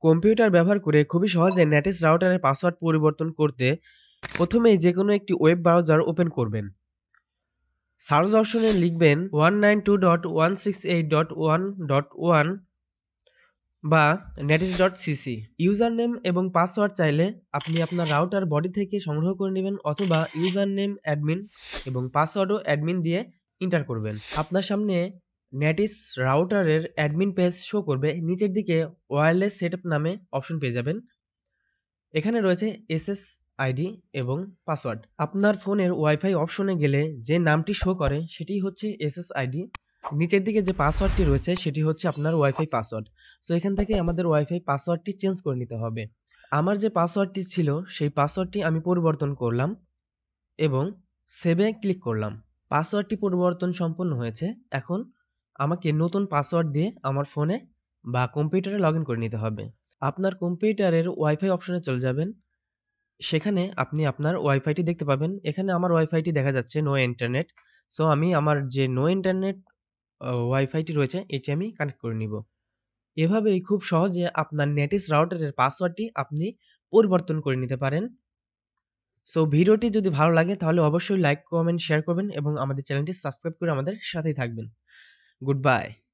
Computer ব্যবহার করে খুবই সহজে নেটিস রাউটারের পাসওয়ার্ড পরিবর্তন করতে প্রথমেই যে কোনো একটি ওয়েব ব্রাউজার ওপেন করবেন। সার্চ অপশনে লিখবেন 192.168.1.1 বা netis.cc। ইউজার নেম এবং পাসওয়ার্ড চাইলে আপনি আপনার রাউটার বডি থেকে সংগ্রহ করে নেবেন, অথবা ইউজার নেম অ্যাডমিন এবং পাসওয়ার্ডও অ্যাডমিন দিয়ে এন্টার করবেন। আপনার সামনে নেটিস রাউটারের অ্যাডমিন পেজ শো করবে। নিচের দিকে ওয়্যারলেস সেটআপ নামে অপশন পেয়ে যাবেন। এখানে রয়েছে এসএসআইডি এবং পাসওয়ার্ড। আপনার ফোনের ওয়াইফাই অপশনে গেলে যে নামটি শো করে সেটি হচ্ছে এসএসআইডি। নিচের দিকে যে পাসওয়ার্ডটি রয়েছে সেটি হচ্ছে আপনার ওয়াইফাই পাসওয়ার্ড। সো এখান থেকে আমাদের ওয়াইফাই পাসওয়ার্ডটি চেঞ্জ করে নিতে হবে। আমার যে পাসওয়ার্ডটি ছিল সেই পাসওয়ার্ডটি আমি পরিবর্তন করলাম এবং সেভে ক্লিক করলাম। পাসওয়ার্ডটি পরিবর্তন সম্পন্ন হয়েছে। এখন আমাকে নতুন পাসওয়ার্ড দিয়ে আমার ফোনে বা কম্পিউটারে লগ ইন করে নিতে হবে। আপনার কম্পিউটারের ওয়াইফাই অপশনে চলে যাবেন। সেখানে আপনি আপনার ওয়াইফাইটি দেখতে পাবেন। এখানে আমার ওয়াইফাইটি দেখা যাচ্ছে নো ইন্টারনেট। সো আমি আমার যে নো ইন্টারনেট ওয়াইফাইটি রয়েছে এটি আমি কানেক্ট করে নিব। এভাবেই খুব সহজে আপনার নেটিস রাউটারের পাসওয়ার্ডটি আপনি পরিবর্তন করে নিতে পারেন। সো ভিডিওটি যদি ভালো লাগে তাহলে অবশ্যই লাইক, কমেন্ট, শেয়ার করবেন এবং আমাদের চ্যানেলটি সাবস্ক্রাইব করে আমাদের সাথেই থাকবেন। Good bye.